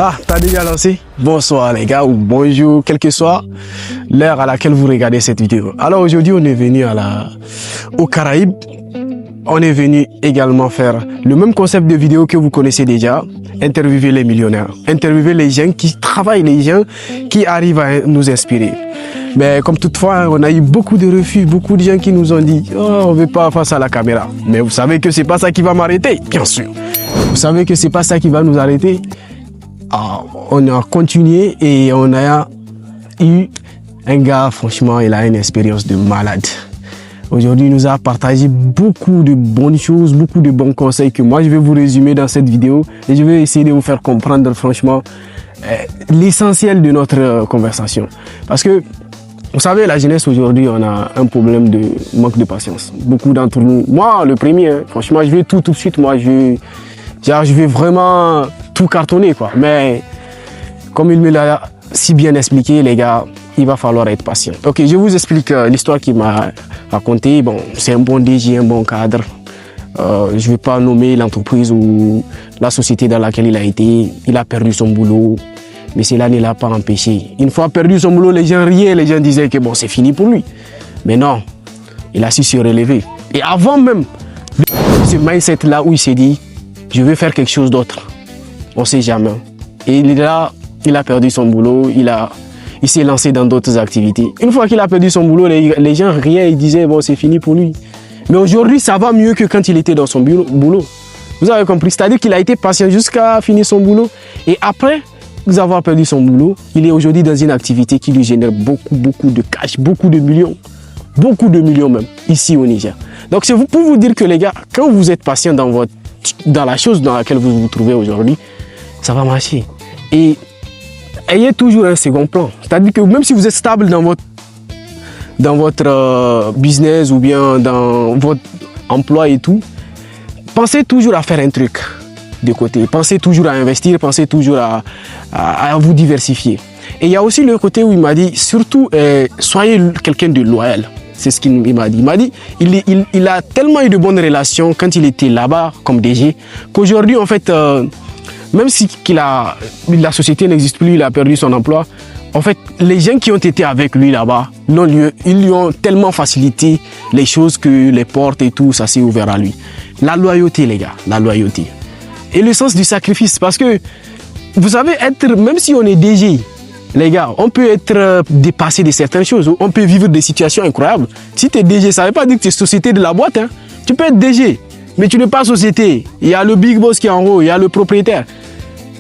Ah, t'as déjà lancé? Bonsoir les gars, ou bonjour, quelle que soit l'heure à laquelle vous regardez cette vidéo. Alors aujourd'hui, on est venu aux Caraïbes. On est venu également faire le même concept de vidéo que vous connaissez déjà. Interviewer les millionnaires. Interviewer les gens qui travaillent, les gens qui arrivent à nous inspirer. Mais comme toutefois, on a eu beaucoup de refus, beaucoup de gens qui nous ont dit « Oh, on ne veut pas face à la caméra. » Mais vous savez que c'est pas ça qui va m'arrêter, bien sûr. Vous savez que c'est pas ça qui va nous arrêter. Ah, on a continué et on a eu un gars, franchement, il a une expérience de malade. Aujourd'hui, il nous a partagé beaucoup de bonnes choses, beaucoup de bons conseils que moi, je vais vous résumer dans cette vidéo et je vais essayer de vous faire comprendre, franchement, l'essentiel de notre conversation. Parce que, vous savez, la jeunesse aujourd'hui, on a un problème de manque de patience. Beaucoup d'entre nous, moi, le premier, hein, franchement, je vais tout de suite, moi, je vais vraiment tout cartonner, quoi. Mais, comme il me l'a si bien expliqué, les gars, il va falloir être patient. Ok, je vous explique l'histoire qu'il m'a racontée. Bon, c'est un bon DG, un bon cadre. Je ne vais pas nommer l'entreprise ou la société dans laquelle il a été. Il a perdu son boulot, mais cela ne l'a pas empêché. Une fois perdu son boulot, les gens riaient, les gens disaient que bon, c'est fini pour lui. Mais non, il a su se relever. Et avant même ce mindset-là où il s'est dit, je veux faire quelque chose d'autre. On ne sait jamais. Et il a perdu son boulot, il s'est lancé dans d'autres activités. Une fois qu'il a perdu son boulot, les gens riaient et disaient bon, c'est fini pour lui. Mais aujourd'hui, ça va mieux que quand il était dans son boulot. Vous avez compris? C'est-à-dire qu'il a été patient jusqu'à finir son boulot. Et après avoir perdu son boulot, il est aujourd'hui dans une activité qui lui génère beaucoup de cash, beaucoup de millions même, ici au Niger. Donc c'est pour vous dire que les gars, quand vous êtes patient dans la chose dans laquelle vous vous trouvez aujourd'hui, ça va marcher. Et ayez toujours un second plan. C'est-à-dire que même si vous êtes stable dans votre business ou bien dans votre emploi et tout, pensez toujours à faire un truc de côté. Pensez toujours à investir, pensez toujours à vous diversifier. Et il y a aussi le côté où il m'a dit, surtout, soyez quelqu'un de loyal. C'est ce qu'il m'a dit. Il m'a dit, il a tellement eu de bonnes relations quand il était là-bas comme DG, qu'aujourd'hui, en fait, même si la société n'existe plus, il a perdu son emploi, en fait, les gens qui ont été avec lui là-bas, ils lui ont tellement facilité les choses que les portes et tout, ça s'est ouvert à lui. La loyauté, les gars, la loyauté. Et le sens du sacrifice, parce que, vous savez, même si on est DG, les gars, on peut être dépassé de certaines choses, on peut vivre des situations incroyables. Si tu es DG, ça ne veut pas dire que tu es société de la boîte, hein. Tu peux être DG. Mais tu n'es pas société. Il y a le big boss qui est en haut, il y a le propriétaire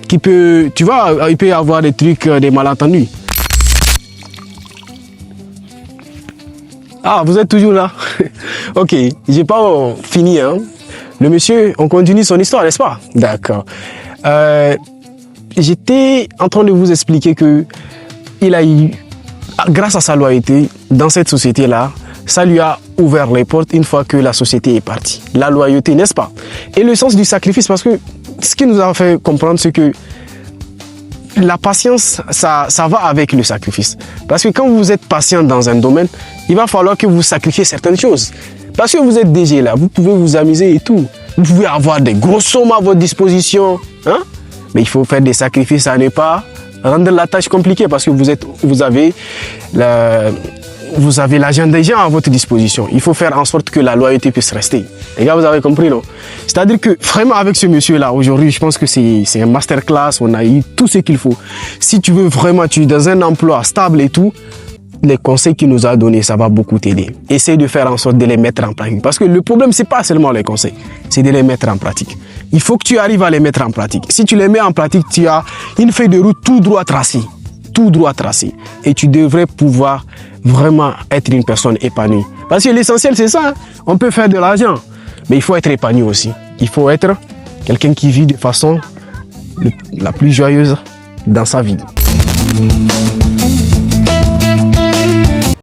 qui peut, tu vois, il peut y avoir des trucs, des malentendus. Ah, vous êtes toujours là? Ok, j'ai pas fini, hein. Le monsieur, on continue son histoire, n'est-ce pas? D'accord. J'étais en train de vous expliquer que il a eu, grâce à sa loyauté, dans cette société-là, ça lui a ouvert les portes une fois que la société est partie. La loyauté, n'est-ce pas? Et le sens du sacrifice, parce que ce qui nous a fait comprendre, c'est que la patience, ça va avec le sacrifice. Parce que quand vous êtes patient dans un domaine, il va falloir que vous sacrifiez certaines choses. Parce que vous êtes DG là, vous pouvez vous amuser et tout. Vous pouvez avoir des grosses sommes à votre disposition. Hein? Mais il faut faire des sacrifices à ne pas rendre la tâche compliquée parce que vous avez l'argent des gens à votre disposition. Il faut faire en sorte que la loyauté puisse rester. Les gars, vous avez compris, non? C'est-à-dire que vraiment avec ce monsieur-là, aujourd'hui, je pense que c'est un masterclass. On a eu tout ce qu'il faut. Si tu veux vraiment, tu es dans un emploi stable et tout, les conseils qu'il nous a donnés, ça va beaucoup t'aider. Essaye de faire en sorte de les mettre en pratique. Parce que le problème, c'est pas seulement les conseils, c'est de les mettre en pratique. Il faut que tu arrives à les mettre en pratique. Si tu les mets en pratique, tu as une feuille de route tout droit tracée. Tout droit tracé. Et tu devrais pouvoir vraiment être une personne épanouie. Parce que l'essentiel, c'est ça. Hein? On peut faire de l'argent, mais il faut être épanoui aussi. Il faut être quelqu'un qui vit de façon la plus joyeuse dans sa vie.